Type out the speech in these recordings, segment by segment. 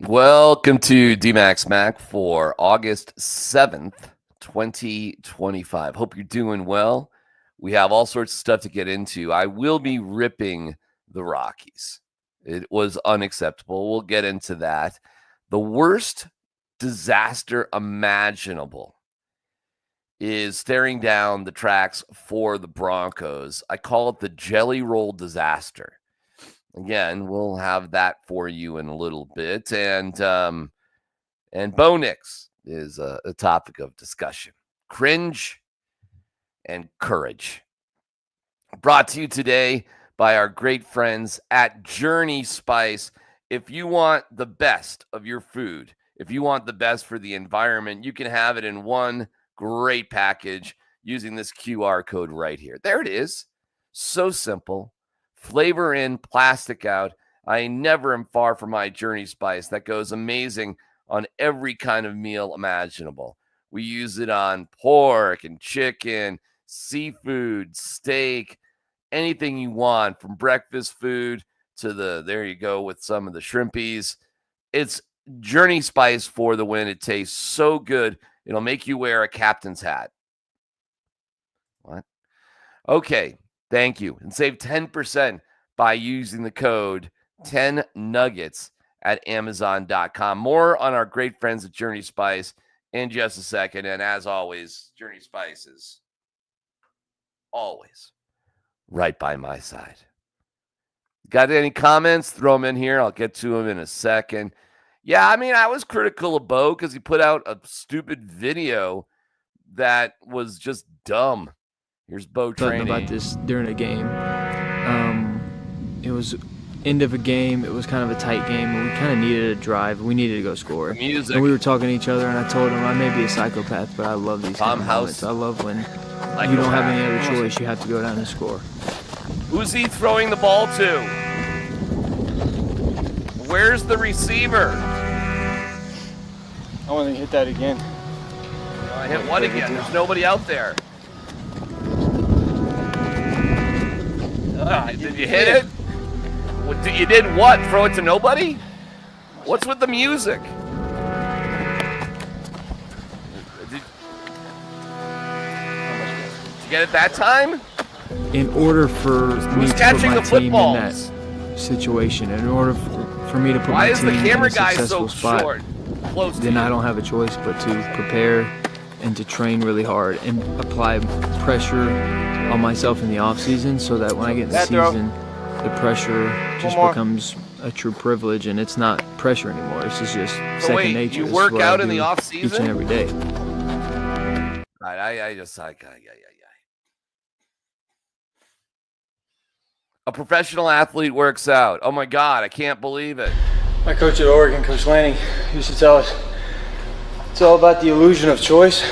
Welcome to DMac SMaK for August 7th, 2025. Hope you're doing well. We have all sorts of stuff to get into. I will be ripping the Rockies. It was unacceptable. We'll get into that. The worst disaster imaginable is staring down the tracks for the Broncos. I call it the jelly roll disaster. Again, we'll have that for you in a little bit. And Bo Nix is a topic of discussion. Cringe and courage. Brought to you today by our great friends at Journey Spice. If you want the best of your food, if you want the best for the environment, you can have it in one great package using this QR code right here. There it is. So simple. Flavor in, plastic out. I never am far from my Journey Spice. That goes amazing on every kind of meal imaginable. We use it on pork and chicken, seafood, steak, anything you want, from breakfast food to there you go with some of the shrimpies. It's Journey Spice for the win. It tastes so good. It'll make you wear a captain's hat. What? Okay. Thank you. And save 10% by using the code 10nuggets at Amazon.com. More on our great friends at Journey Spice in just a second. And as always, Journey Spice is always right by my side. Got any comments? Throw them in here. I'll get to them in a second. Yeah, I mean, I was critical of Bo because he put out a stupid video that was just dumb. Here's Bo training. About this during a game. It was end of a game. It was kind of a tight game, and we kind of needed a drive. We needed to go score. Music. And we were talking to each other, and I told him I may be a psychopath, but I love these kind of moments. I love when you don't have any other choice. You have to go down and score. Who's he throwing the ball to? Where's the receiver? I want to hit that again. I hit what again? There's nobody out there. Did you hit it? You did what? Throw it to nobody? What's with the music? Did you get it that time? In order for me to put my team in that situation, in order for me to put my team in a successful spot, then I don't have a choice but to prepare and to train really hard and apply pressure on myself in the off season, so that when I get in the season, the pressure just becomes a true privilege, and it's not pressure anymore. It's just second nature. You work out in the off season each and every day. A professional athlete works out. Oh my God, I can't believe it. My coach at Oregon, Coach Lanning, used to tell us it's all about the illusion of choice,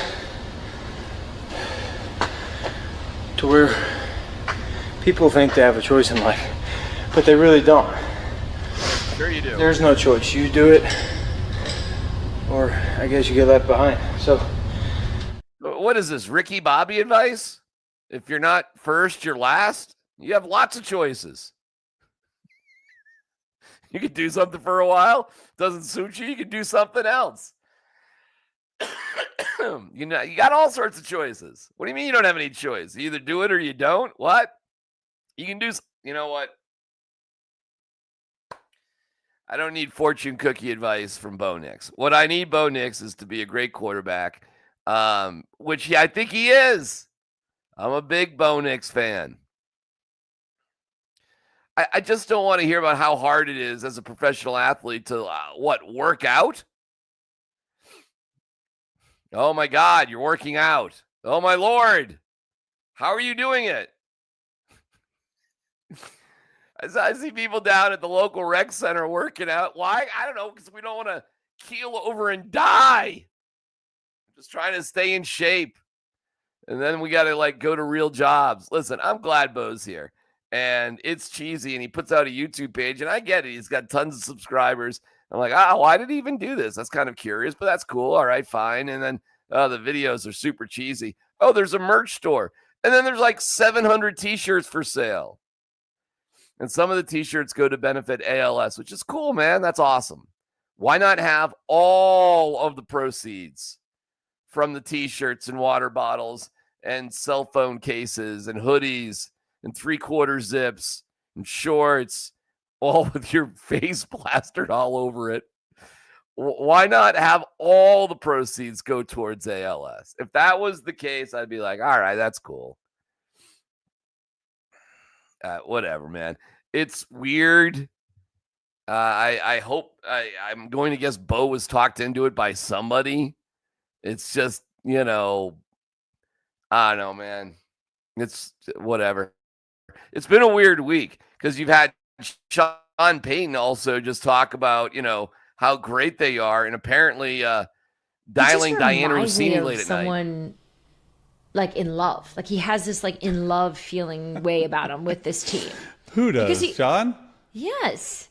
to where people think they have a choice in life, but they really don't. Sure you do. There's no choice. You do it, or I guess you get left behind. So, what is this, Ricky Bobby advice? If you're not first, you're last. You have lots of choices. You could do something for a while. Doesn't suit you, you can do something else. You got all sorts of choices. What do you mean you don't have any choice? You either do it or you don't. What? You can do. You know what? I don't need fortune cookie advice from Bo Nix. What I need Bo Nix is to be a great quarterback, which I think he is. I'm a big Bo Nix fan. I just don't want to hear about how hard it is as a professional athlete to, work out? Oh, my God, you're working out. Oh, my Lord. How are you doing it? I see people down at the local rec center working out. Why? I don't know, because we don't want to keel over and die. I'm just trying to stay in shape. And then we got to, go to real jobs. Listen, I'm glad Bo's here. And it's cheesy, and he puts out a YouTube page, and I get it. He's got tons of subscribers. I'm like, why did he even do this? That's kind of curious, but that's cool. All right, fine. And then the videos are super cheesy. Oh, there's a merch store. And then there's 700 T-shirts for sale. And some of the T-shirts go to benefit ALS, which is cool, man. That's awesome. Why not have all of the proceeds from the T-shirts and water bottles and cell phone cases and hoodies and 3/4 zips and shorts, all with your face plastered all over it? Why not have all the proceeds go towards ALS? If that was the case, I'd be like, all right, that's cool. Whatever, man. It's weird. I hope I'm going to guess Bo was talked into it by somebody. It's just, I don't know, man. It's whatever. It's been a weird week because you've had Sean Payton also just talk about, how great they are, and apparently dialing Diana Rossini late at night. Like in love. Like he has this like in love feeling way about him with this team. Who does? Sean? Yes.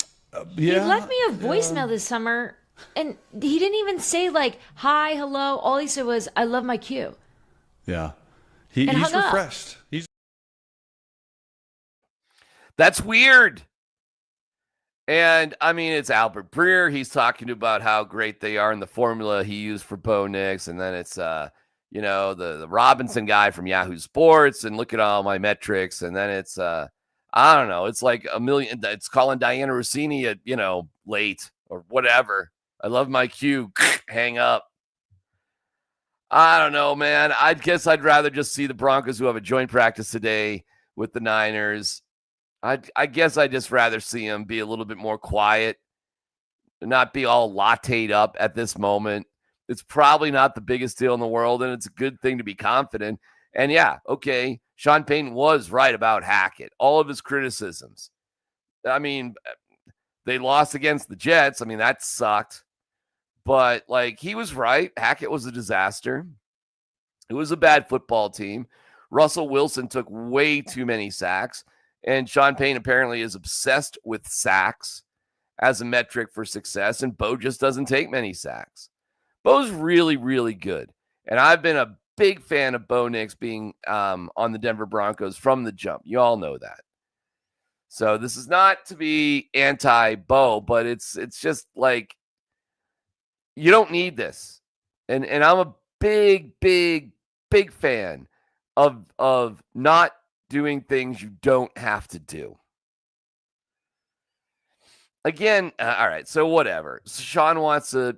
Yeah. He left me a voicemail this summer, and he didn't even say like, hi, hello. All he said was, I love my Q. Yeah. He's refreshed. That's weird. And, I mean, it's Albert Breer. He's talking about how great they are in the formula he used for Bo Nix. And then it's, the Robinson guy from Yahoo Sports. And look at all my metrics. And then it's, I don't know. It's like a million. It's calling Diana Rossini at, late or whatever. I love my Q. Hang up. I don't know, man. I guess I'd rather just see the Broncos, who have a joint practice today with the Niners. I guess I'd just rather see him be a little bit more quiet and not be all latte'd up at this moment. It's probably not the biggest deal in the world, and it's a good thing to be confident. And yeah, okay, Sean Payton was right about Hackett. All of his criticisms. I mean, they lost against the Jets. I mean, that sucked. But, he was right. Hackett was a disaster. It was a bad football team. Russell Wilson took way too many sacks. And Sean Payton apparently is obsessed with sacks as a metric for success, and Bo just doesn't take many sacks. Bo's really, really good. And I've been a big fan of Bo Nix being on the Denver Broncos from the jump. You all know that. So this is not to be anti-Bo, but it's just like, you don't need this. And I'm a big, big, big fan of not doing things you don't have to do. Again, all right, so whatever. Sean wants to,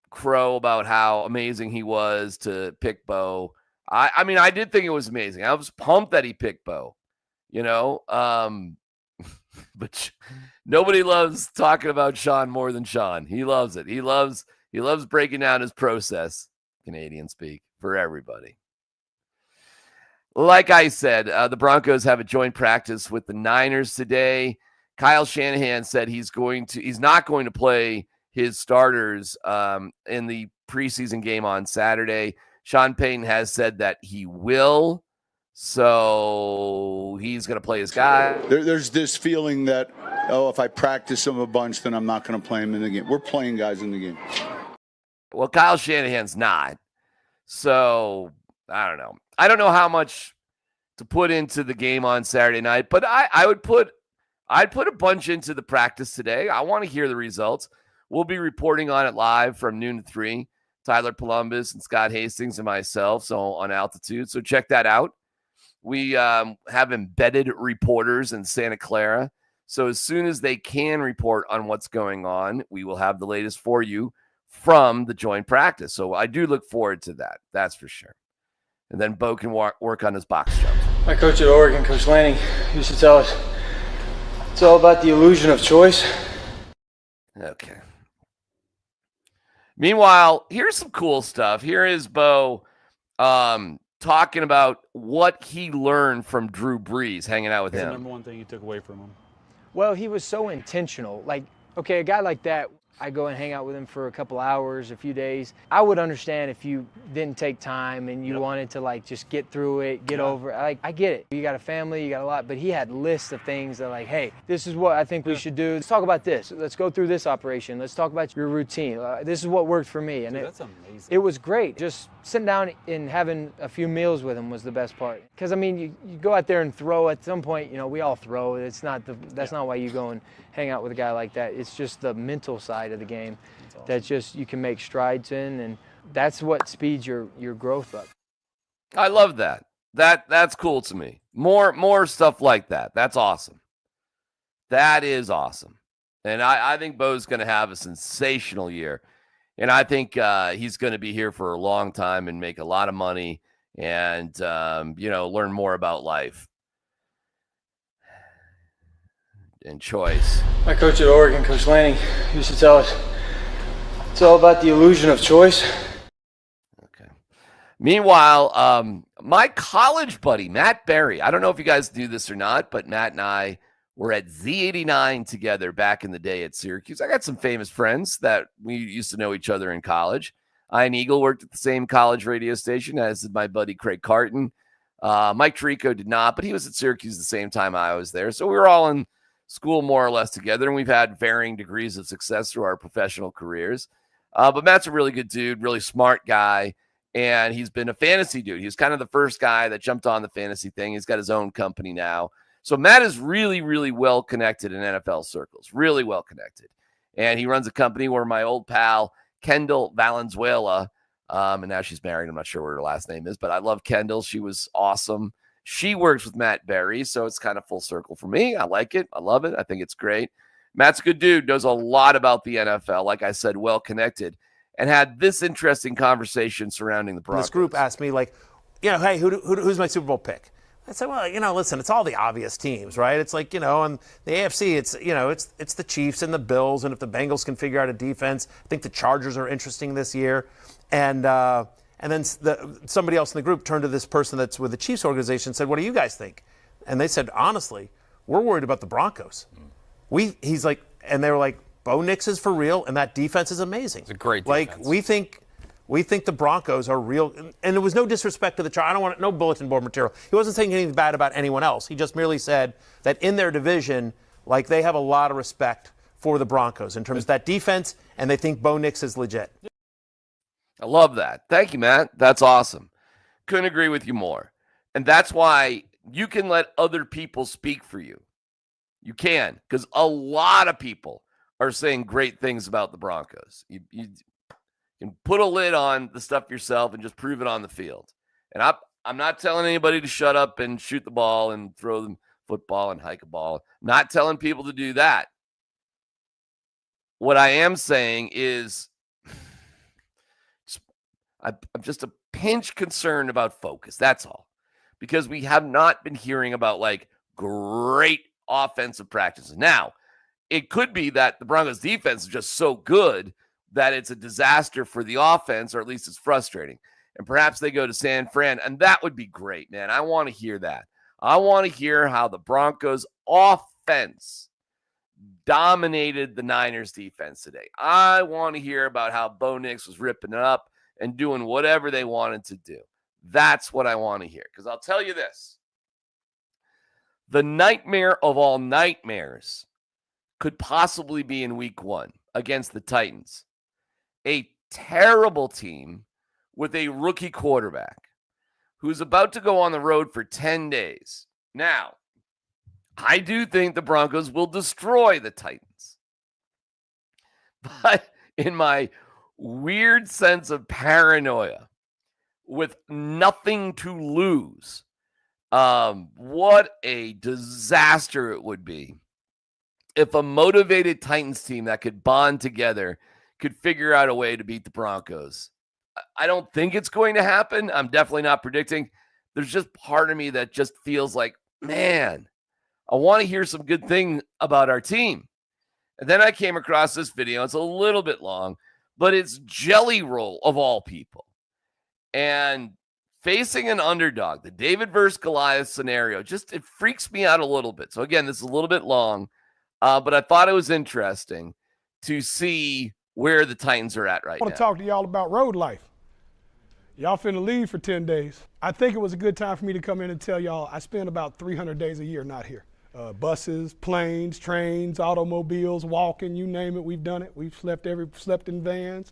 crow about how amazing he was to pick Bo. I mean, I did think it was amazing. I was pumped that he picked Bo, but nobody loves talking about Sean more than Sean. He loves it. He loves breaking down his process, Canadian speak, for everybody. Like I said, the Broncos have a joint practice with the Niners today. Kyle Shanahan said he's not going to play his starters in the preseason game on Saturday. Sean Payton has said that he will, so he's going to play his guy. There's this feeling that, if I practice him a bunch, then I'm not going to play him in the game. We're playing guys in the game. Well, Kyle Shanahan's not, so I don't know. I don't know how much to put into the game on Saturday night, but I'd put a bunch into the practice today. I want to hear the results. We'll be reporting on it live from noon to 3. Tyler Columbus and Scott Hastings and myself, so on Altitude. So check that out. We have embedded reporters in Santa Clara. So as soon as they can report on what's going on, we will have the latest for you from the joint practice. So I do look forward to that. That's for sure. And then Bo can work on his box jump. My coach at Oregon, Coach Lanning, used to tell us it's all about the illusion of choice. Okay. Meanwhile, here's some cool stuff. Here is Bo talking about what he learned from Drew Brees hanging out with him. The number one thing you took away from him? Well, he was so intentional. Like, okay, a guy like that, I go and hang out with him for a couple hours, a few days. I would understand if you didn't take time and you wanted to just get through it, get over it. I get it. You got a family, you got a lot, but he had lists of things that hey, this is what I think we should do. Let's talk about this. Let's go through this operation. Let's talk about your routine. This is what worked for me. And that's amazing. It was great. Just sitting down and having a few meals with him was the best part. Because you go out there and throw at some point. We all throw. That's not why you go and hang out with a guy like that. It's just the mental side. side of the game that just you can make strides in, and that's what speeds your growth up. I love that. That's cool to me. More stuff like that. That's awesome. That is awesome. And I think Bo's going to have a sensational year. And I think he's going to be here for a long time and make a lot of money and, learn more about life and choice. My coach at Oregon, Coach Lanning, used to tell us it's all about the illusion of choice. Okay. Meanwhile, my college buddy, Matt Berry, I don't know if you guys do this or not, but Matt and I were at Z89 together back in the day at Syracuse. I got some famous friends that we used to know each other in college. Ian Eagle worked at the same college radio station, as did my buddy Craig Carton. Mike Tirico did not, but he was at Syracuse the same time I was there. So we were all in school more or less together, and we've had varying degrees of success through our professional careers. But Matt's a really good dude, really smart guy, and he's been a fantasy dude. He's kind of the first guy that jumped on the fantasy thing. He's got his own company now. So Matt is really, really well connected in NFL circles, really well connected. And he runs a company where my old pal, Kendall Valenzuela, and now she's married. I'm not sure what her last name is, but I love Kendall. She was awesome. She works with Matt Berry, so it's kind of full circle for me. I like it. I love it. I think it's great. Matt's a good dude, knows a lot about the NFL. Like I said, well connected, and had this interesting conversation surrounding the Broncos. This group asked me, hey, who's my Super Bowl pick? I said, well, listen, it's all the obvious teams, right? It's like, and the AFC, it's the Chiefs and the Bills, and if the Bengals can figure out a defense, I think the Chargers are interesting this year. And then somebody else in the group turned to this person that's with the Chiefs organization and said, what do you guys think? And they said, honestly, we're worried about the Broncos. He's like, and they were like, Bo Nix is for real, and that defense is amazing. It's a great defense. Like, we think the Broncos are real, and there was no disrespect to the Chargers. I don't want no bulletin board material. He wasn't saying anything bad about anyone else. He just merely said that in their division, like, they have a lot of respect for the Broncos in terms of that defense, and they think Bo Nix is legit. I love that. Thank you, Matt. That's awesome. Couldn't agree with you more. And that's why you can let other people speak for you. You can, because a lot of people are saying great things about the Broncos. You can put a lid on the stuff yourself and just prove it on the field. And I'm not telling anybody to shut up and shoot the ball and throw the football and hike a ball. I'm not telling people to do that. What I am saying is I'm just a pinch concerned about focus. That's all. Because we have not been hearing about, like, great offensive practices. Now, it could be that the Broncos defense is just so good that it's a disaster for the offense, or at least it's frustrating. And perhaps they go to San Fran, and that would be great, man. I want to hear that. I want to hear how the Broncos offense dominated the Niners defense today. I want to hear about how Bo Nix was ripping it up and doing whatever they wanted to do. That's what I want to hear. Because I'll tell you this. The nightmare of all nightmares could possibly be in week 1 against the Titans. A terrible team with a rookie quarterback who's about to go on the road for 10 days. Now, I do think the Broncos will destroy the Titans. But in my weird sense of paranoia, with nothing to lose, what a disaster it would be if a motivated Titans team that could bond together could figure out a way to beat the Broncos. I don't think it's going to happen. I'm definitely not predicting. There's just part of me that just feels like, man, I want to hear some good thing about our team. And then I came across this video. It's a little bit long, but it's Jelly Roll of all people. And facing an underdog, the David versus Goliath scenario, it freaks me out a little bit. So again, this is a little bit long, but I thought it was interesting to see where the Titans are at right now. I want to talk to y'all about road life. Y'all finna leave for 10 days. I think it was a good time for me to come in and tell y'all I spend about 300 days a year not here. Buses, planes, trains, automobiles, walking, you name it, we've done it. We've slept in vans.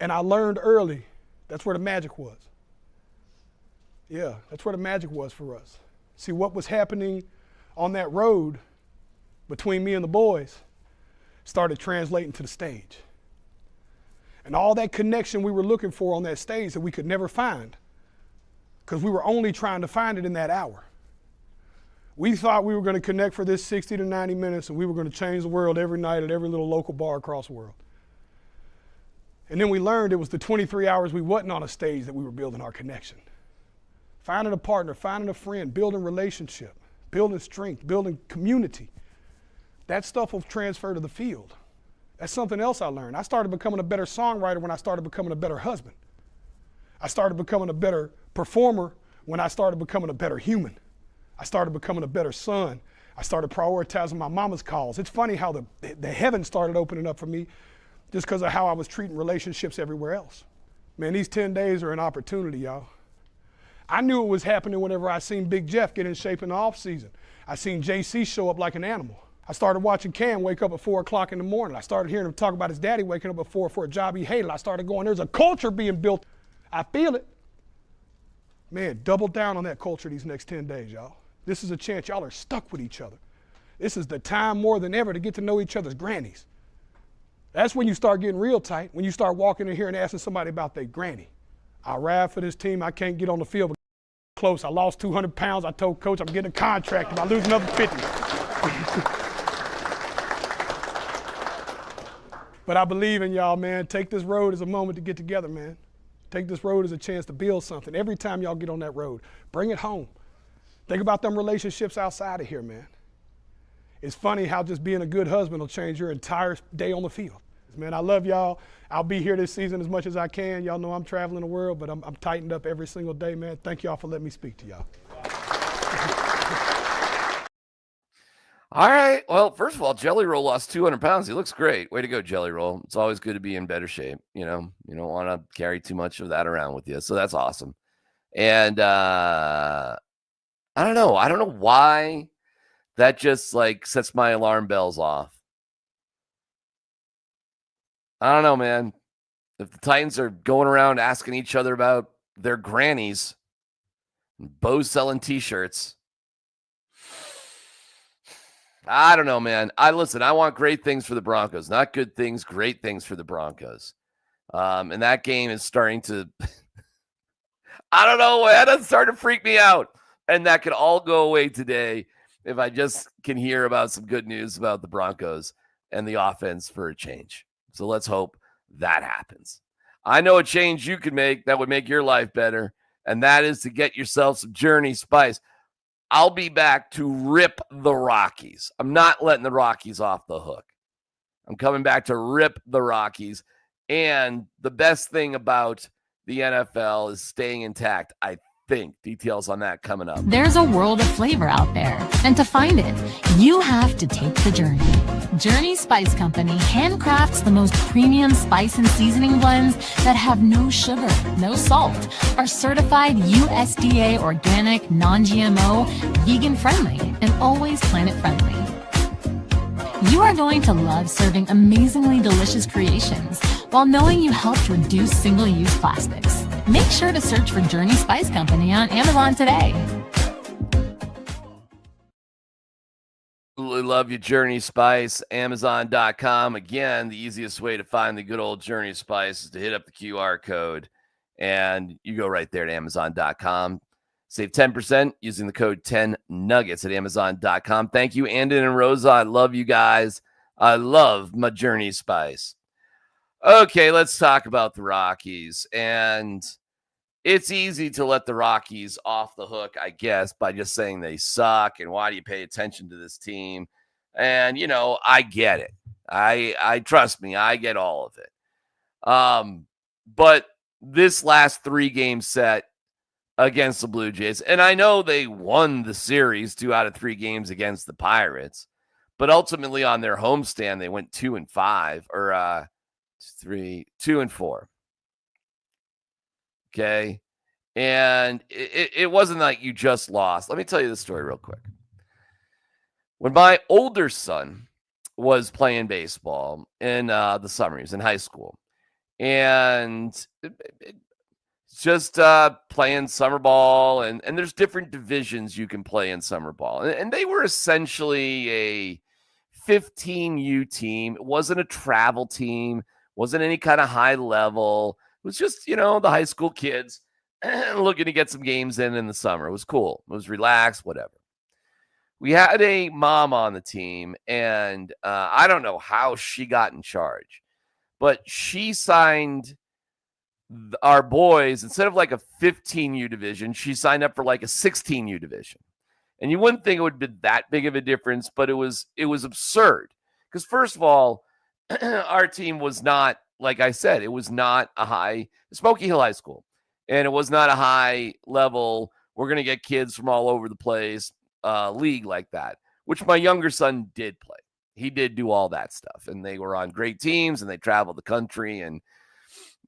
And I learned early, that's where the magic was. Yeah, that's where the magic was for us. See, what was happening on that road between me and the boys started translating to the stage. And all that connection we were looking for on that stage that we could never find, because we were only trying to find it in that hour. We thought we were going to connect for this 60 to 90 minutes and we were going to change the world every night at every little local bar across the world. And then we learned it was the 23 hours we wasn't on a stage that we were building our connection. Finding a partner, finding a friend, building relationship, building strength, building community. That stuff will transfer to the field. That's something else I learned. I started becoming a better songwriter when I started becoming a better husband. I started becoming a better performer when I started becoming a better human. I started becoming a better son. I started prioritizing my mama's calls. It's funny how the heavens started opening up for me just because of how I was treating relationships everywhere else. Man, these 10 days are an opportunity, y'all. I knew it was happening whenever I seen Big Jeff get in shape in the off season. I seen JC show up like an animal. I started watching Cam wake up at 4 o'clock in the morning. I started hearing him talk about his daddy waking up at 4 for a job he hated. I started going, there's a culture being built. I feel it. Man, double down on that culture these next 10 days, y'all. This is a chance. Y'all are stuck with each other. This is the time more than ever to get to know each other's grannies. That's when you start getting real tight, when you start walking in here and asking somebody about their granny. I ride for this team. I can't get on the field, but close. I lost 200 pounds. I told coach I'm getting a contract if I lose another 50. But I believe in y'all, man. Take this road as a moment to get together, man. Take this road as a chance to build something. Every time y'all get on that road, bring it home. Think about them relationships outside of here, man. It's funny how just being a good husband will change your entire day on the field. Man, I love y'all. I'll be here this season as much as I can. Y'all know I'm traveling the world, but I'm tightened up every single day, man. Thank y'all for letting me speak to y'all. All right. Well, first of all, Jelly Roll lost 200 pounds. He looks great. Way to go, Jelly Roll. It's always good to be in better shape. You know, you don't want to carry too much of that around with you. So that's awesome. And I don't know. I don't know why that just like sets my alarm bells off. I don't know, man. If the Titans are going around asking each other about their grannies, Bo's selling T-shirts. I don't know, man. I want great things for the Broncos, not good things, great things for the Broncos. And that game is starting to, I don't know, man. It's starting to freak me out. And that could all go away today if I just can hear about some good news about the Broncos and the offense for a change. So let's hope that happens. I know a change you can make that would make your life better, and that is to get yourself some Journey Spice. I'll be back to rip the Rockies. I'm not letting the Rockies off the hook. I'm coming back to rip the Rockies. And the best thing about the NFL is staying intact, I think. Details on that coming up. There's a world of flavor out there, and to find it, you have to take the journey. Journey Spice Company handcrafts the most premium spice and seasoning blends that have no sugar, no salt, are certified USDA organic, non-GMO, vegan-friendly, and always planet-friendly. You are going to love serving amazingly delicious creations while knowing you helped reduce single-use plastics. Make sure to search for Journey Spice Company on Amazon today. Absolutely love you, Journey Spice. Amazon.com. Again, the easiest way to find the good old Journey Spice is to hit up the QR code, and you go right there to Amazon.com. Save 10% using the code 10Nuggets at Amazon.com. Thank you, Andon and Rosa. I love you guys. I love my Journey Spice. Okay, let's talk about the Rockies. And it's easy to let the Rockies off the hook, I guess, by just saying they suck and why do you pay attention to this team? And, you know, I get it. I trust me, I get all of it. But this last 3-game set against the Blue Jays, and I know they won the series 2 out of 3 games against the Pirates, but ultimately on their homestand, they went 2-5 or 2-4. Okay. And it wasn't like you just lost. Let me tell you the story real quick. When my older son was playing baseball in the summer, he was in high school, and just playing summer ball, and there's different divisions you can play in summer ball. And they were essentially a 15U team. It wasn't a travel team. Wasn't any kind of high level. It was just, the high school kids looking to get some games in the summer. It was cool. It was relaxed, whatever. We had a mom on the team, and I don't know how she got in charge, but she signed our boys, instead of like a 15U division, she signed up for like a 16U division. And you wouldn't think it would be that big of a difference, but it was absurd. Because first of all, our team was not, like I said, it was not a high Smoky Hill High School. And it was not a high level, we're going to get kids from all over the place league like that, which my younger son did play. He did do all that stuff. And they were on great teams, and they traveled the country, and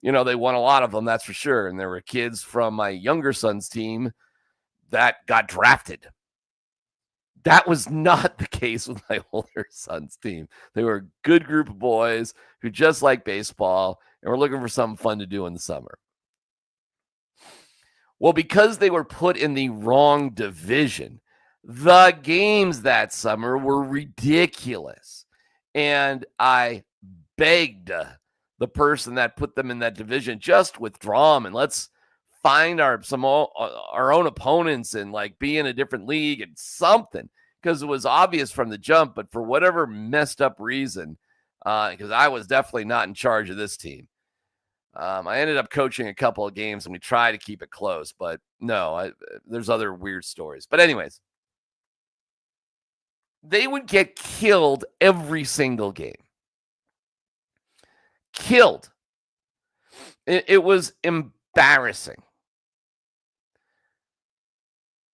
they won a lot of them, that's for sure. And there were kids from my younger son's team that got drafted. That was not the case with my older son's team. They were a good group of boys who just like baseball and were looking for something fun to do in the summer. Well, because they were put in the wrong division, the games that summer were ridiculous. And I begged the person that put them in that division, just withdraw them and let's find our own opponents and like be in a different league and something, because it was obvious from the jump. But for whatever messed up reason, because I was definitely not in charge of this team, I ended up coaching a couple of games, and we tried to keep it close, but no, there's other weird stories. But anyways, they would get killed every single game. Killed. It was embarrassing.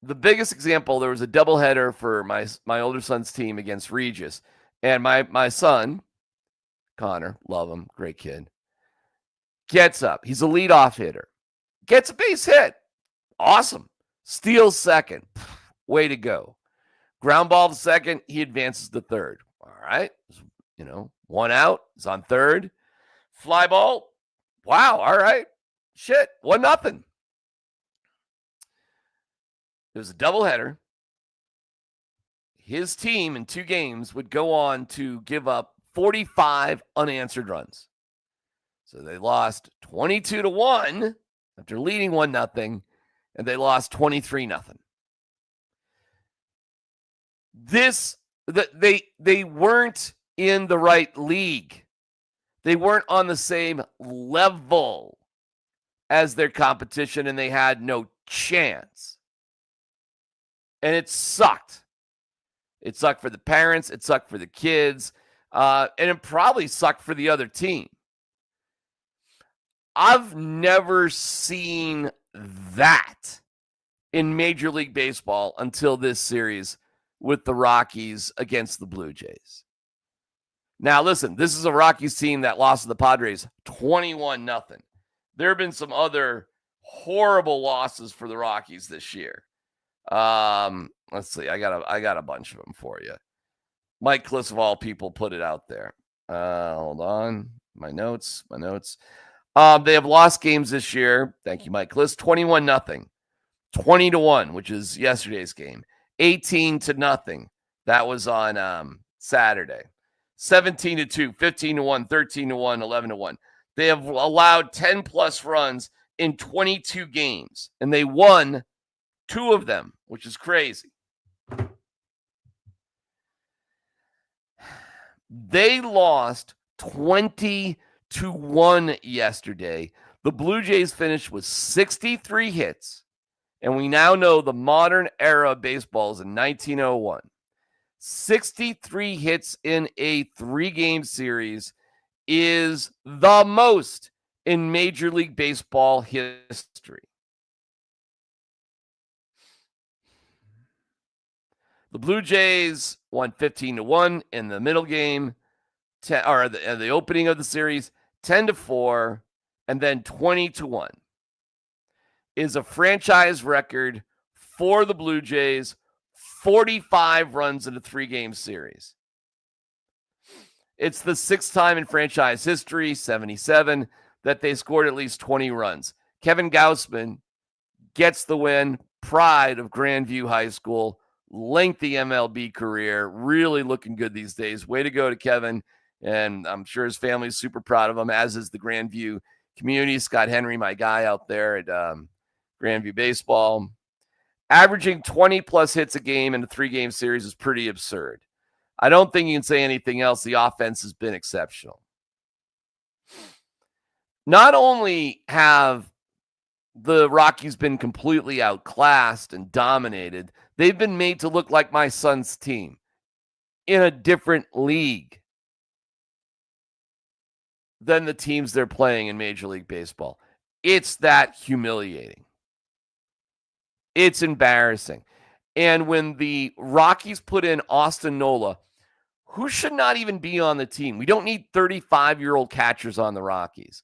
The biggest example, there was a doubleheader for my older son's team against Regis. And my son, Connor, love him, great kid, gets up. He's a leadoff hitter. Gets a base hit. Awesome. Steals second. Way to go. Ground ball to second. He advances to third. All right. One out. He's on third. Fly ball. Wow. All right. Shit. 1-0. It was a doubleheader. His team in 2 games would go on to give up 45 unanswered runs. So they lost 22-1 after leading 1-0, and they lost 23-0. They weren't in the right league. They weren't on the same level as their competition, and they had no chance. And it sucked. It sucked for the parents. It sucked for the kids. And it probably sucked for the other team. I've never seen that in Major League Baseball until this series with the Rockies against the Blue Jays. Now, listen, this is a Rockies team that lost to the Padres 21-0. There have been some other horrible losses for the Rockies this year. Let's see. I got a bunch of them for you. Mike Kliss, of all people, put it out there. Hold on. My notes. They have lost games this year. Thank you, Mike Kliss. 21-0. 20-1, which is yesterday's game. 18-0. That was on Saturday. 17-2, 15-1, 13-1, 11-1. They have allowed 10+ runs in 22 games, and they won 2 of them, which is crazy. They lost 20-1 yesterday. The Blue Jays finished with 63 hits, and we now know the modern era of baseball is in 1901. 63 hits in a 3-game series is the most in Major League Baseball history. The Blue Jays won 15-1 in the middle game, the opening of the series, 10-4, and then 20-1 is a franchise record for the Blue Jays. 45 runs in a 3-game series. It's the 6th time in franchise history, 77, that they scored at least 20 runs. Kevin Gausman gets the win, pride of Grandview High School, lengthy MLB career. Really looking good these days. Way to go to Kevin. And I'm sure his family's super proud of him, as is the Grandview community. Scott Henry, my guy out there at Grandview Baseball. Averaging 20-plus hits a game in a 3-game series is pretty absurd. I don't think you can say anything else. The offense has been exceptional. Not only have the Rockies been completely outclassed and dominated, they've been made to look like my son's team in a different league than the teams they're playing in Major League Baseball. It's that humiliating. It's embarrassing. And when the Rockies put in Austin Nola, who should not even be on the team, we don't need 35-year-old catchers on the Rockies.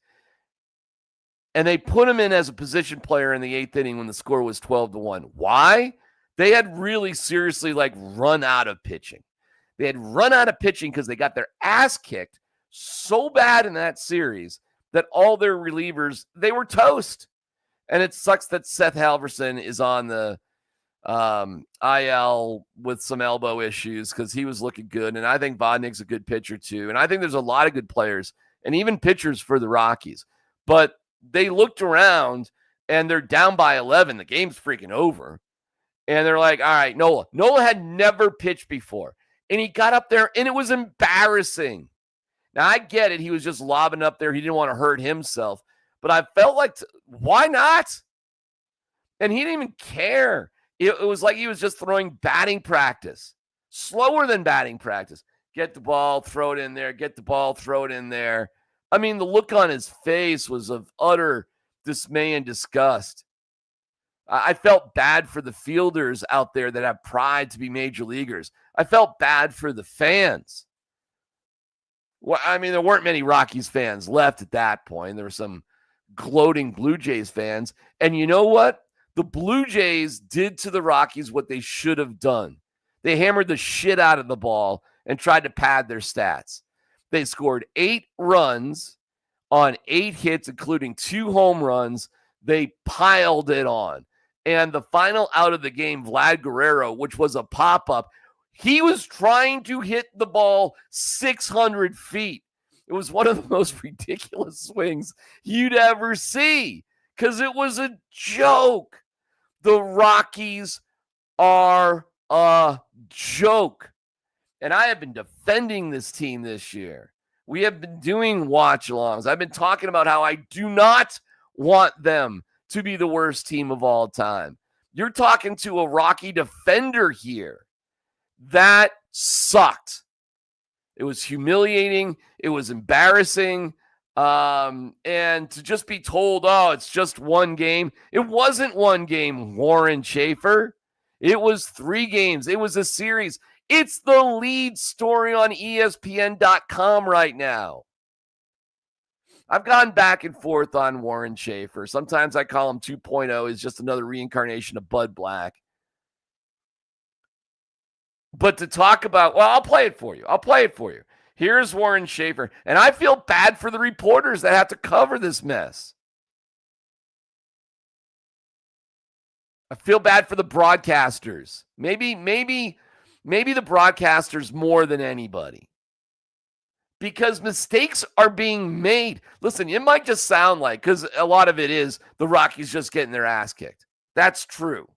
And they put him in as a position player in the 8th inning when the score was 12-1. Why? They had really seriously run out of pitching. They had run out of pitching because they got their ass kicked so bad in that series that all their relievers, they were toast. And it sucks that Seth Halverson is on the IL with some elbow issues because he was looking good. And I think Bo Nix a good pitcher too. And I think there's a lot of good players and even pitchers for the Rockies. But they looked around and they're down by 11. The game's freaking over. And they're like, all right, Nola. Nola had never pitched before. And he got up there and it was embarrassing. Now, I get it. He was just lobbing up there. He didn't want to hurt himself. But I felt like, why not? And he didn't even care. It was like he was just throwing batting practice. Slower than batting practice. Get the ball, throw it in there. Get the ball, throw it in there. I mean, the look on his face was of utter dismay and disgust. I felt bad for the fielders out there that have pride to be major leaguers. I felt bad for the fans. Well, I mean, there weren't many Rockies fans left at that point. There were some gloating Blue Jays fans. And you know what? The Blue Jays did to the Rockies what they should have done. They hammered the shit out of the ball and tried to pad their stats. They scored 8 runs on 8 hits, including 2 home runs. They piled it on. And the final out of the game, Vlad Guerrero, which was a pop-up, he was trying to hit the ball 600 feet. It was one of the most ridiculous swings you'd ever see because it was a joke. The Rockies are a joke. And I have been defending this team this year. We have been doing watch-alongs. I've been talking about how I do not want them to be the worst team of all time. You're talking to a Rocky defender here. That sucked. It was humiliating. It was embarrassing. And to just be told, oh, it's just one game. It wasn't one game, Warren Schaefer. It was 3 games. It was a series. It's the lead story on ESPN.com right now. I've gone back and forth on Warren Schaefer. Sometimes I call him 2.0. He's just another reincarnation of Bud Black. But to talk about, well, I'll play it for you. Here's Warren Schaefer. And I feel bad for the reporters that have to cover this mess. I feel bad for the broadcasters. Maybe the broadcasters more than anybody. Because mistakes are being made. Listen, it might just sound like, because a lot of it is the Rockies just getting their ass kicked. That's true.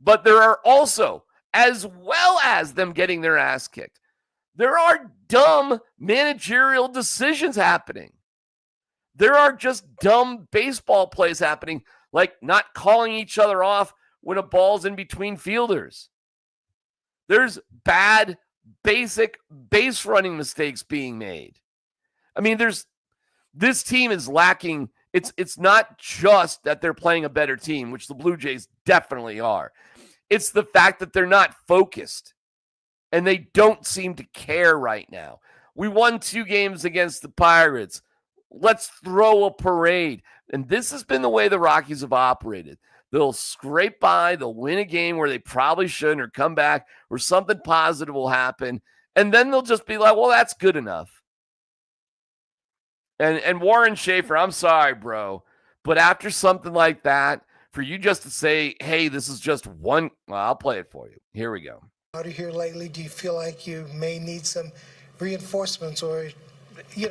But there are also, as well as them getting their ass kicked, there are dumb managerial decisions happening. There are just dumb baseball plays happening, like not calling each other off when a ball's in between fielders. There's bad basic base running mistakes being made. I mean, this team is lacking. It's not just that they're playing a better team, which the Blue Jays definitely are. It's the fact that they're not focused and they don't seem to care right now. We won 2 games against the Pirates. Let's throw a parade. And this has been the way the Rockies have operated. They'll scrape by, they'll win a game where they probably shouldn't, or come back, or something positive will happen. And then they'll just be like, well, that's good enough. And Warren Schaefer, I'm sorry, bro. But after something like that, for you just to say, hey, this is just one. Well, I'll play it for you. Here we go. Out of here lately, do you feel like you may need some reinforcements or,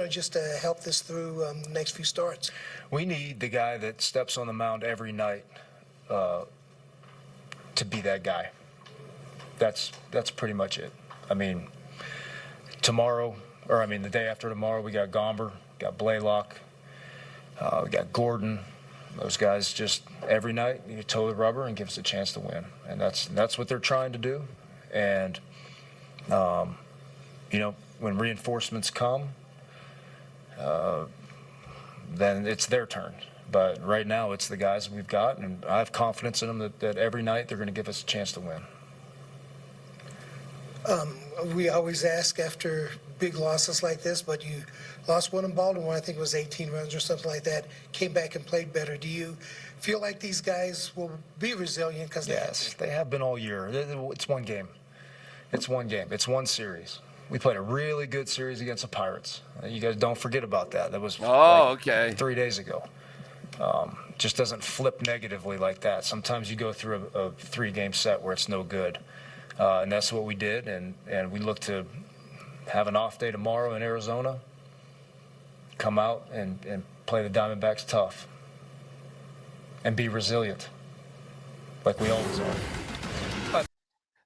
just to help this through the next few starts? We need the guy that steps on the mound every night to be that guy. That's pretty much it. I mean, the day after tomorrow, we got Gomber, got Blaylock, we got Gordon. Those guys just every night you toe the rubber and give us a chance to win, and that's what they're trying to do. And when reinforcements come, then it's their turn. But right now, it's the guys we've got, and I have confidence in them that every night they're going to give us a chance to win. We always ask after big losses like this, but you lost one in Baltimore, I think it was 18 runs or something like that, came back and played better. Do you feel like these guys will be resilient? Yes, they have been all year. It's one game. It's one series. We played a really good series against the Pirates. You guys don't forget about that. That was okay. 3 days ago. Just doesn't flip negatively like that. Sometimes you go through a 3-game set where it's no good. And that's what we did, and we look to have an off day tomorrow in Arizona, come out and play the Diamondbacks tough and be resilient like we always are.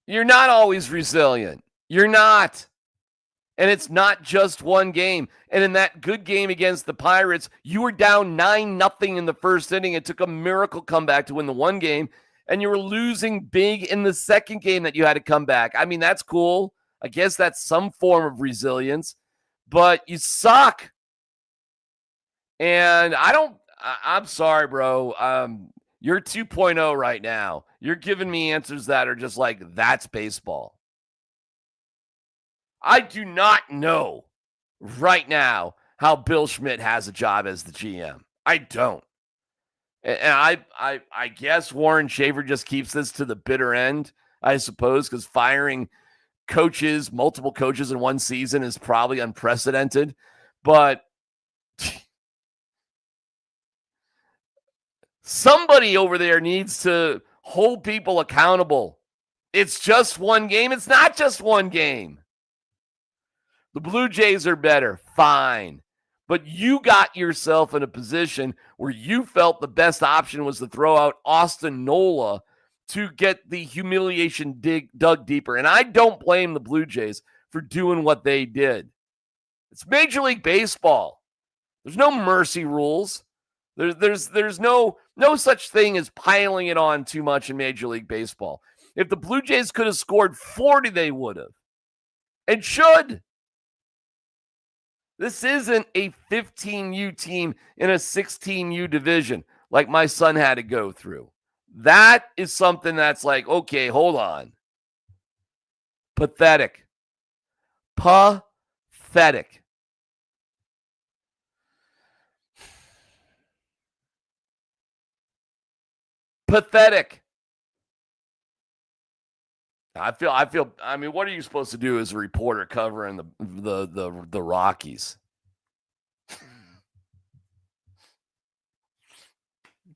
You're not always resilient. You're not. And it's not just one game. And in that good game against the Pirates, you were down 9-0 in the first inning. It took a miracle comeback to win the one game. And you were losing big in the second game that you had to come back. I mean, that's cool. I guess that's some form of resilience. But you suck. And I'm sorry, bro. You're 2.0 right now. You're giving me answers that are just like, that's baseball. I do not know right now how Bill Schmidt has a job as the GM. I don't. And I guess Warren Schaefer just keeps this to the bitter end, I suppose, because firing multiple coaches in one season is probably unprecedented. But somebody over there needs to hold people accountable. It's just one game. It's not just one game. The Blue Jays are better. Fine. But you got yourself in a position where you felt the best option was to throw out Austin Nola to get the humiliation dug deeper. And I don't blame the Blue Jays for doing what they did. It's Major League Baseball. There's no mercy rules. There's no such thing as piling it on too much in Major League Baseball. If the Blue Jays could have scored 40, they would have. And should. This isn't a 15U team in a 16U division like my son had to go through. That is something that's like, okay, hold on. Pathetic. Pathetic. Pathetic. I mean, what are you supposed to do as a reporter covering the Rockies?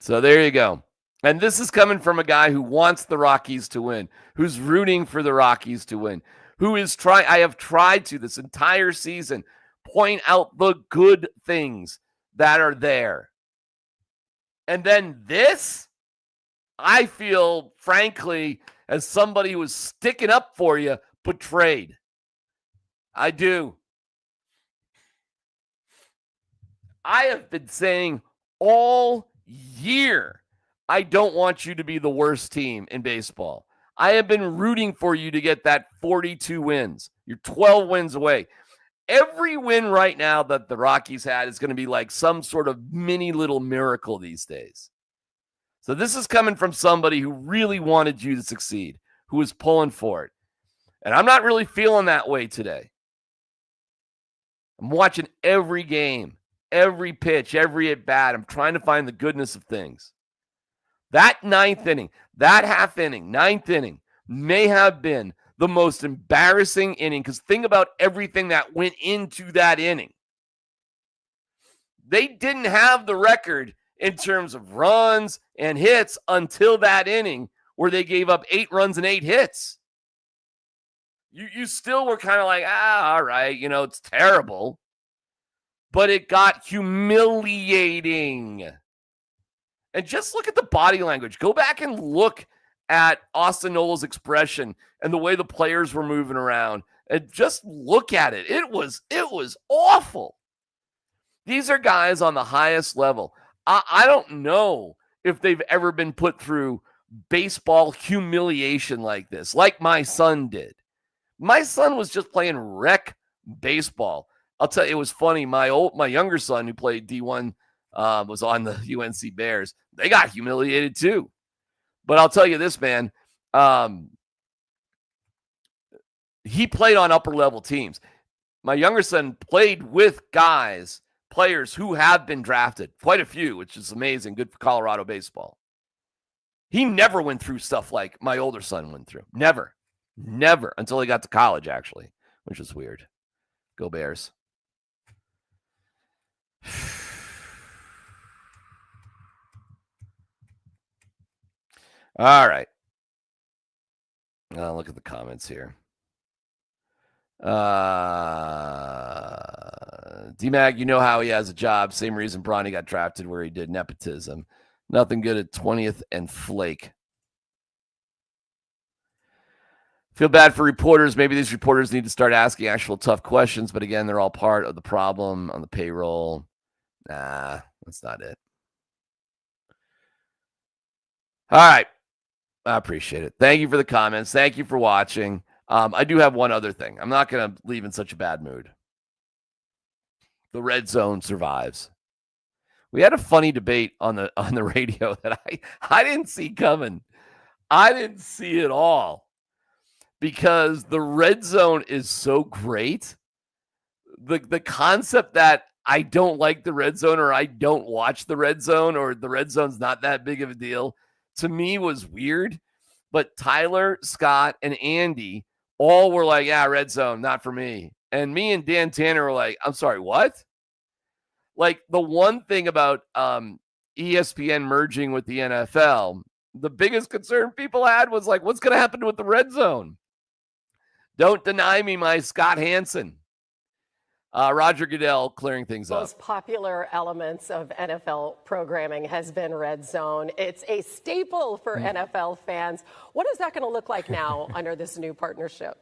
So there you go. And this is coming from a guy who wants the Rockies to win, who's rooting for the Rockies to win, I have tried to this entire season point out the good things that are there. And then this, I feel, frankly, as somebody who was sticking up for you, betrayed. I do. I have been saying all year, I don't want you to be the worst team in baseball. I have been rooting for you to get that 42 wins. You're 12 wins away. Every win right now that the Rockies had is going to be like some sort of mini little miracle these days. So this is coming from somebody who really wanted you to succeed, who was pulling for it. And I'm not really feeling that way today. I'm watching every game, every pitch, every at-bat. I'm trying to find the goodness of things. That ninth inning, that half inning, ninth inning may have been the most embarrassing inning, because think about everything that went into that inning. They didn't have the record in terms of runs and hits until that inning where they gave up 8 runs and 8 hits. You still were kind of like, all right, it's terrible. But it got humiliating. And just look at the body language. Go back and look at Austin Nola's expression and the way the players were moving around. And just look at it. It was awful. These are guys on the highest level. I don't know if they've ever been put through baseball humiliation like this, like my son did. My son was just playing rec baseball. I'll tell you, it was funny. My younger son, who played D1, was on the UNC Bears. They got humiliated too. But I'll tell you this, man. He played on upper level teams. My younger son played with players who have been drafted, quite a few, which is amazing. Good for Colorado baseball. He never went through stuff like my older son went through. Never until he got to college, actually, which is weird. Go Bears. All right. Look at the comments here. DMac, you know how he has a job. Same reason Bronny got drafted where he did, nepotism. Nothing good at 20th and flake. Feel bad for reporters. Maybe these reporters need to start asking actual tough questions, but again, they're all part of the problem on the payroll. Nah, that's not it. All right. I appreciate it. Thank you for the comments. Thank you for watching. I do have one other thing. I'm not going to leave in such a bad mood. The red zone survives. We had a funny debate on the radio that I didn't see coming. I didn't see it all because the red zone is so great. The concept that I don't like the red zone or I don't watch the red zone or the red zone's not that big of a deal to me was weird. But Tyler, Scott, and Andy all were like, yeah, red zone, not for me. And me and Dan Tanner were like, I'm sorry, what? Like the one thing about ESPN merging with the NFL, the biggest concern people had was like, what's going to happen with the red zone? Don't deny me my Scott Hansen. Roger Goodell clearing things up. Most popular elements of NFL programming has been Red Zone. It's a staple for NFL fans. What is that going to look like now under this new partnership?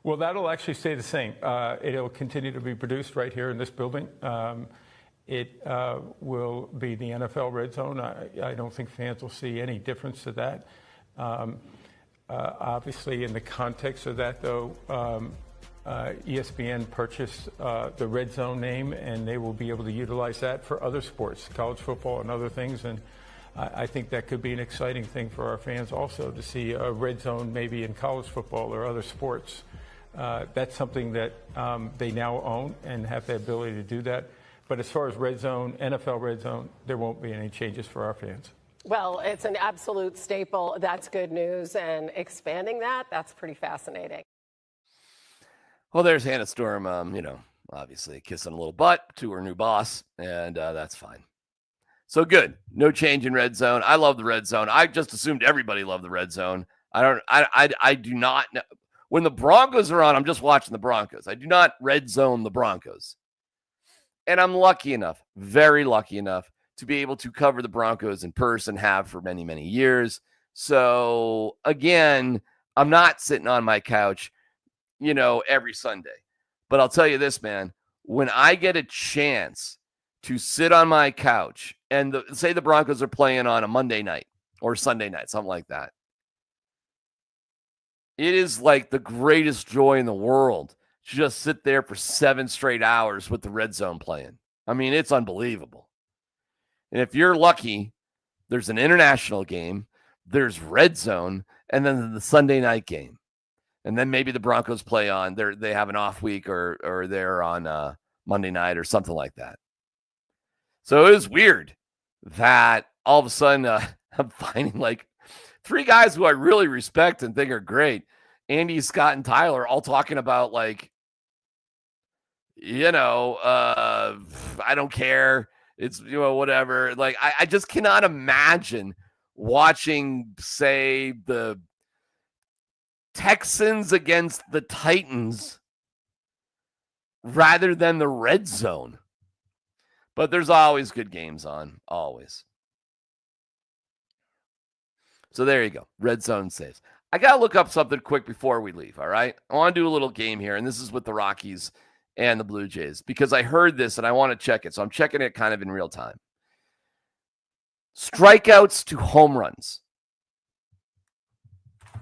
Well, that'll actually stay the same. It'll continue to be produced right here in this building. It will be the NFL Red Zone. I don't think fans will see any difference to that. Obviously, in the context of that, though, ESPN purchased the Red Zone name, and they will be able to utilize that for other sports, college football and other things. And I think that could be an exciting thing for our fans also to see a Red Zone maybe in college football or other sports. That's something that they now own and have the ability to do that. But as far as Red Zone, NFL Red Zone, there won't be any changes for our fans. Well, it's an absolute staple. That's good news. And expanding that, that's pretty fascinating. Well, there's Hannah Storm, obviously kissing a little butt to her new boss, and that's fine. So good. No change in red zone. I love the red zone. I just assumed everybody loved the red zone. I do not know. When the Broncos are on, I'm just watching the Broncos. I do not red zone the Broncos. And I'm lucky enough, very lucky enough, to be able to cover the Broncos in person, have for many, many years. So, again, I'm not sitting on my couch every Sunday. But I'll tell you this, man, when I get a chance to sit on my couch and say the Broncos are playing on a Monday night or Sunday night, something like that, it is like the greatest joy in the world to just sit there for 7 straight hours with the red zone playing. I mean, it's unbelievable. And if you're lucky, there's an international game, there's red zone, and then the Sunday night game. And then maybe the Broncos play on, they have an off week or they're on Monday night or something like that. So it was weird that all of a sudden I'm finding like 3 guys who I really respect and think are great, Andy, Scott, and Tyler, all talking about like, I don't care It's, whatever. Like, I just cannot imagine watching, say, the Texans against the Titans rather than the red zone. But there's always good games on, always. So there you go. Red zone saves. I got to look up something quick before we leave, all right? I want to do a little game here, and this is with the Rockies and the Blue Jays, because I heard this and I want to check it. So I'm checking it kind of in real time. Strikeouts to home runs. Do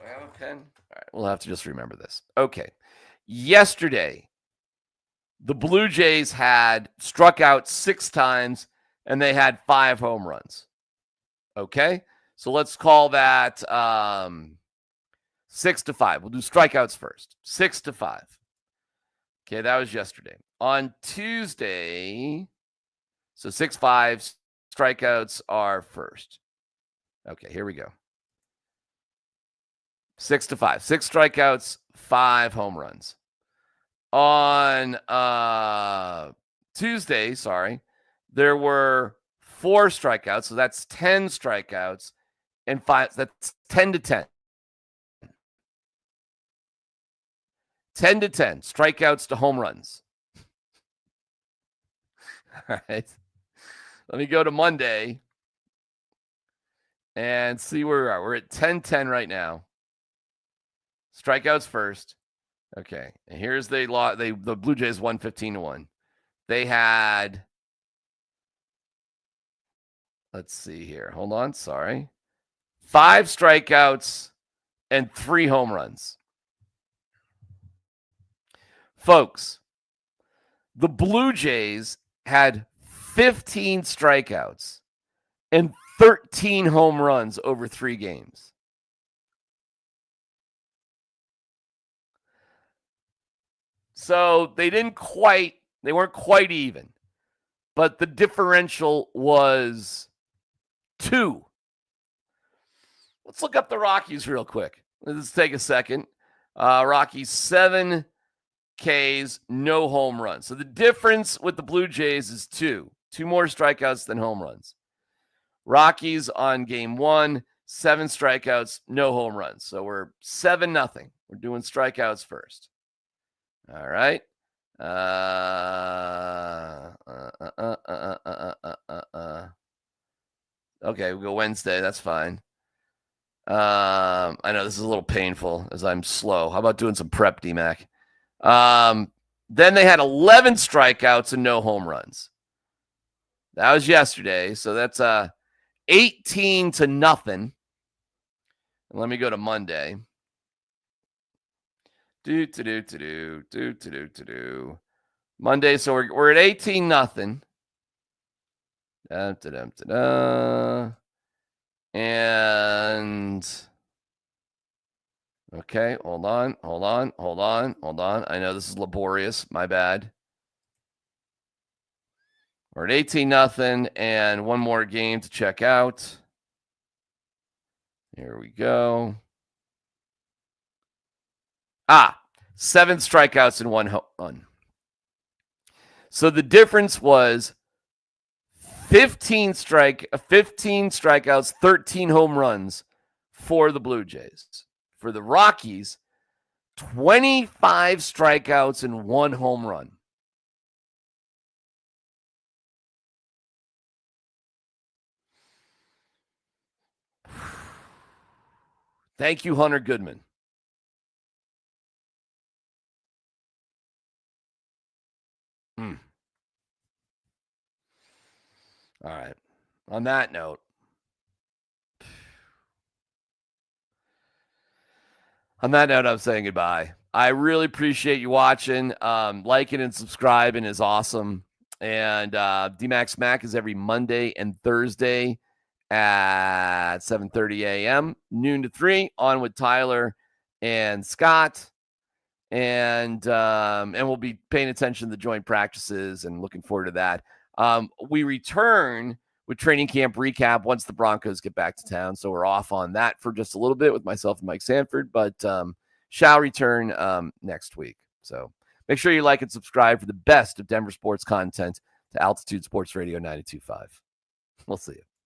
I have a pen? All right, we'll have to just remember this. Okay. Yesterday, the Blue Jays had struck out 6 times, and they had 5 home runs. Okay? So let's call that 6-5. We'll do strikeouts first. 6-5. Okay, that was yesterday. On Tuesday, so 6-5, strikeouts are first. Okay, here we go. 6-5. 6 strikeouts, 5 home runs. On Tuesday, there were 4 strikeouts, so that's 10 strikeouts, and 5. That's 10-10. 10-10 strikeouts to home runs. All right. Let me go to Monday and see where we are. We're at 10-10 right now. Strikeouts first. Okay. And here's the Blue Jays won 15-1. They had, let's see here. Hold on. Sorry. 5 strikeouts and 3 home runs. Folks, the Blue Jays had 15 strikeouts and 13 home runs over 3 games. So they weren't quite even, but the differential was 2. Let's look up the Rockies real quick. Let's take a second. Rockies 7 Ks, no home runs. So the difference with the Blue Jays is 2 more strikeouts than home runs. Rockies on game 1, 7 strikeouts, no home runs. So we're 7-0. We're doing strikeouts first. All right. Okay, we'll go Wednesday. That's fine. I know this is a little painful as I'm slow. How about doing some prep, DMac? Then they had 11 strikeouts and no home runs. That was yesterday. So that's 18-0. And let me go to Monday. Monday, so we're at 18-0. And okay, hold on. I know this is laborious. My bad. We're at 18-0 and one more game to check out. Here we go. 7 strikeouts and 1 home run. So the difference was 15 strikeouts, 13 home runs for the Blue Jays. For the Rockies, 25 strikeouts and 1 home run. Thank you, Hunter Goodman. All right. On that note, I'm saying goodbye. I really appreciate you watching. Liking and subscribing is awesome. And DMac SMaK is every Monday and Thursday at 7:30 a.m., noon to 3, on with Tyler and Scott. And we'll be paying attention to the joint practices and looking forward to that. We return with training camp recap once the Broncos get back to town. So we're off on that for just a little bit with myself and Mike Sanford, but shall return next week. So make sure you like and subscribe for the best of Denver sports content to Altitude Sports Radio 92.5. We'll see you.